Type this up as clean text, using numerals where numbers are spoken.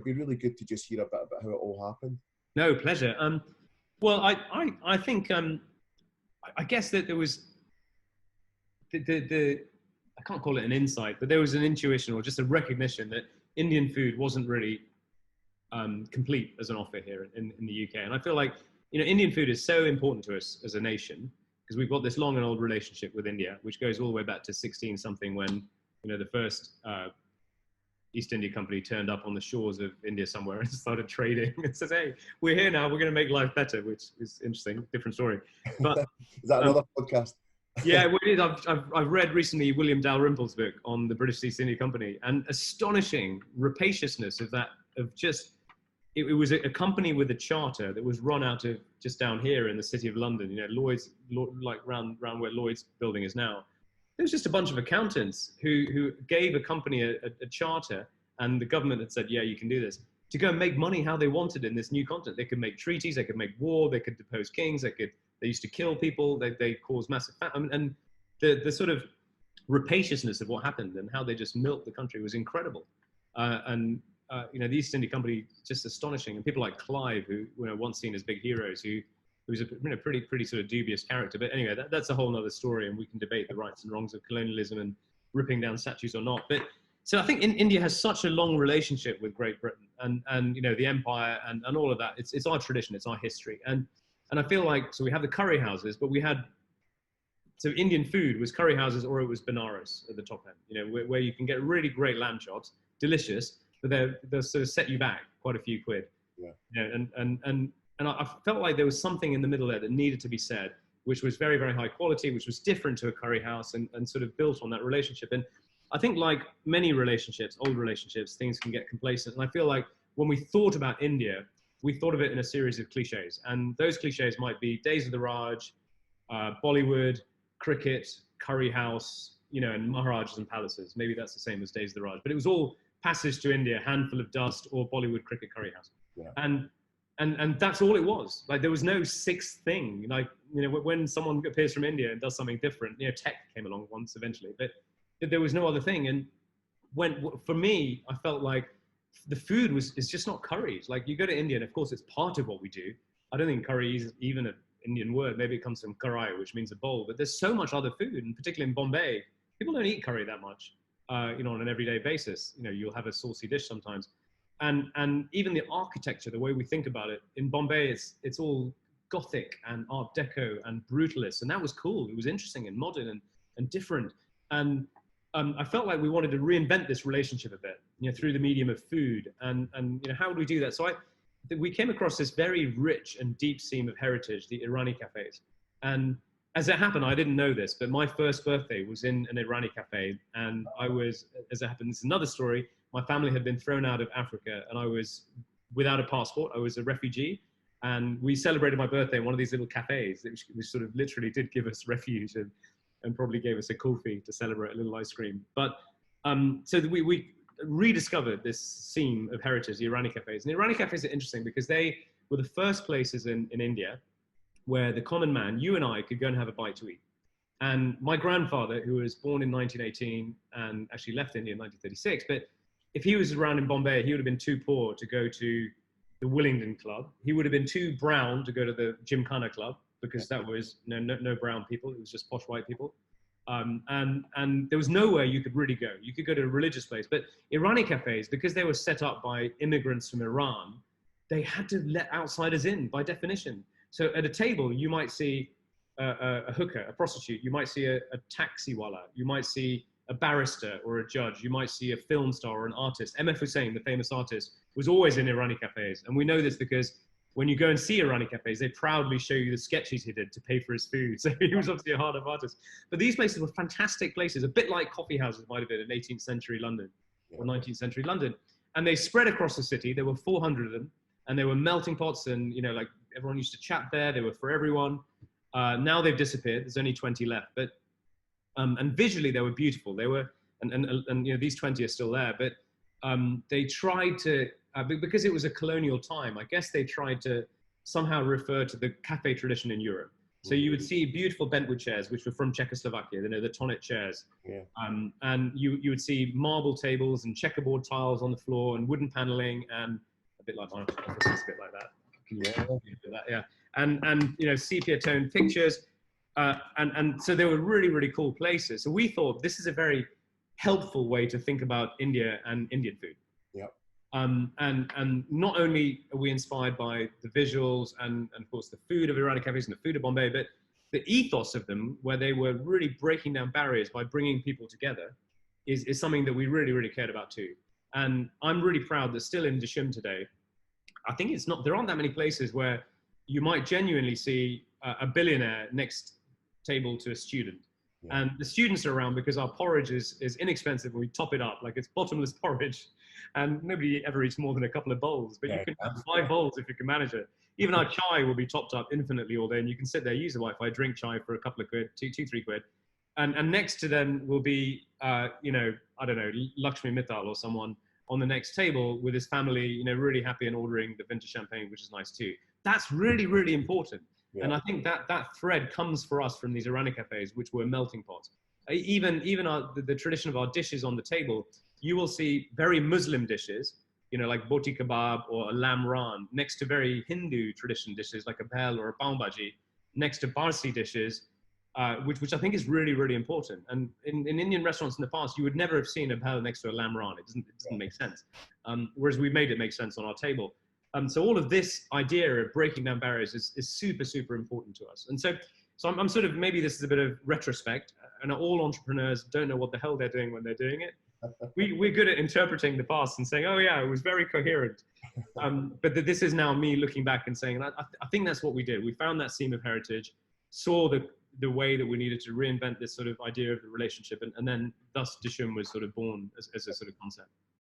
it'd be really good to just hear a bit about how it all happened. No, pleasure. Well, I think I guess that there was the I can't call it an insight, but there was an intuition or just a recognition that Indian food wasn't really complete as an offer here in the UK. And I feel like, Indian food is so important to us as a nation because we've got this long and old relationship with India, which goes all the way back to 16 something when, the first East India Company turned up on the shores of India somewhere and started trading and says, hey, we're here now, we're going to make life better, which is interesting, different story. But is that another podcast? Yeah, well, it is. I've read recently William Dalrymple's book on the British East India Company, and astonishing rapaciousness of that, of just, it was a company with a charter that was run out of just down here in the city of London, Lloyd's, like round where Lloyd's building is now. There was just a bunch of accountants who gave a company a charter, and the government had said, yeah, you can do this, to go and make money how they wanted in this new continent. They could make treaties, they could make war, they could depose kings, they used to kill people, they caused massive famine, and the sort of rapaciousness of what happened and how they just milked the country was incredible. The East India Company, just astonishing. And people like Clive, who were once seen as big heroes, who was a pretty sort of dubious character. But anyway, that's a whole other story, and we can debate the rights and wrongs of colonialism and ripping down statues or not. But so I think India has such a long relationship with Great Britain and the empire and all of that. It's our tradition, it's our history. And I feel like, so we have the curry houses, but so Indian food was curry houses or it was Benares at the top end, where you can get really great lamb chops, delicious, but they'll sort of set you back quite a few quid. Yeah. And I felt like there was something in the middle there that needed to be said, which was very, very high quality, which was different to a curry house and sort of built on that relationship. And I think like many relationships, old relationships, things can get complacent. And I feel like when we thought about India, we thought of it in a series of cliches. And those cliches might be Days of the Raj, Bollywood, cricket, curry house, and Maharajas and palaces. Maybe that's the same as Days of the Raj. But it was all Passage to India, Handful of Dust, or Bollywood cricket curry house. Yeah. And that's all it was. Like there was no sixth thing. Like, when someone appears from India and does something different, tech came along once eventually, but there was no other thing. And for me, I felt like the food is just not curries. Like you go to India, and of course it's part of what we do. I don't think curry is even an Indian word. Maybe it comes from karai, which means a bowl, but there's so much other food, and particularly in Bombay, people don't eat curry that much, on an everyday basis. You'll have a saucy dish sometimes. And even the architecture, the way we think about it, in Bombay, it's all Gothic and Art Deco and brutalist. And that was cool. It was interesting and modern and different. And I felt like we wanted to reinvent this relationship a bit, through the medium of food. And how would we do that? So we came across this very rich and deep seam of heritage, the Irani cafes. And as it happened, I didn't know this, but my first birthday was in an Irani cafe. And I was, as it happened, this is another story. My family had been thrown out of Africa and I was without a passport. I was a refugee, and we celebrated my birthday in one of these little cafes, which sort of literally did give us refuge and probably gave us a kulfi to celebrate a little ice cream. But so we rediscovered this seam of heritage, the Irani cafes. And the Irani cafes are interesting because they were the first places in India where the common man, you and I, could go and have a bite to eat. And my grandfather, who was born in 1918 and actually left India in 1936, but if he was around in Bombay, he would have been too poor to go to the Willingdon Club. He would have been too brown to go to the Gymkhana Club, because that was no brown people. It was just posh white people. And there was nowhere you could really go. You could go to a religious place. But Irani cafes, because they were set up by immigrants from Iran, they had to let outsiders in by definition. So at a table, you might see a hooker, a prostitute. You might see a taxiwala. You might see a barrister or a judge. You might see a film star or an artist. M.F. Hussain, the famous artist, was always in Irani cafes. And we know this because when you go and see Irani cafes, they proudly show you the sketches he did to pay for his food. So he was obviously a hard-up artist. But these places were fantastic places, a bit like coffee houses might have been in 18th century London or 19th century London. And they spread across the city. There were 400 of them, and they were melting pots, and like everyone used to chat there. They were for everyone. Now they've disappeared. There's only 20 left. But and visually they were beautiful. They were, and these 20 are still there. But they tried to, because it was a colonial time, I guess they tried to somehow refer to the cafe tradition in Europe. So you would see beautiful bentwood chairs, which were from Czechoslovakia, the Tonnet chairs. Yeah. And you would see marble tables and checkerboard tiles on the floor and wooden paneling, and a bit like my office, a bit like that. Yeah. And sepia toned pictures. And so they were really, really cool places. So we thought this is a very helpful way to think about India and Indian food. Yeah. And not only are we inspired by the visuals and of course the food of Iranian cafes and the food of Bombay, but the ethos of them, where they were really breaking down barriers by bringing people together, is something that we really, really cared about too. And I'm really proud that still in Dishoom today, I think there aren't that many places where you might genuinely see a billionaire next table to a student. Yeah. And the students are around because our porridge is inexpensive. We top it up, like it's bottomless porridge, and nobody ever eats more than a couple of bowls, but you can have 5 bowls if you can manage it. Even our chai will be topped up infinitely all day, and you can sit there, use the Wi-Fi, drink chai for a couple of quid, 2-3 quid. And next to them will be, I don't know, Lakshmi Mittal or someone on the next table with his family, really happy and ordering the vintage champagne, which is nice too. That's really, really important. Yeah. And I think that thread comes for us from these Iranian cafes, which were melting pots. Even the tradition of our dishes on the table, you will see very Muslim dishes, like boti kebab or a lamb ran, next to very Hindu tradition dishes like a bhel or a pav bhaji, next to Parsi dishes, which I think is really, really important. And in Indian restaurants in the past, you would never have seen a bhel next to a lamb ran. It doesn't make sense. Whereas we made it make sense on our table. So all of this idea of breaking down barriers is super, super important to us. And so I'm sort of, maybe this is a bit of retrospect, and all entrepreneurs don't know what the hell they're doing when they're doing it. We're good at interpreting the past and saying, oh yeah, it was very coherent. But this is now me looking back and saying, I think that's what we did. We found that seam of heritage, saw the way that we needed to reinvent this sort of idea of the relationship, and then thus Dishoom was sort of born as a sort of concept.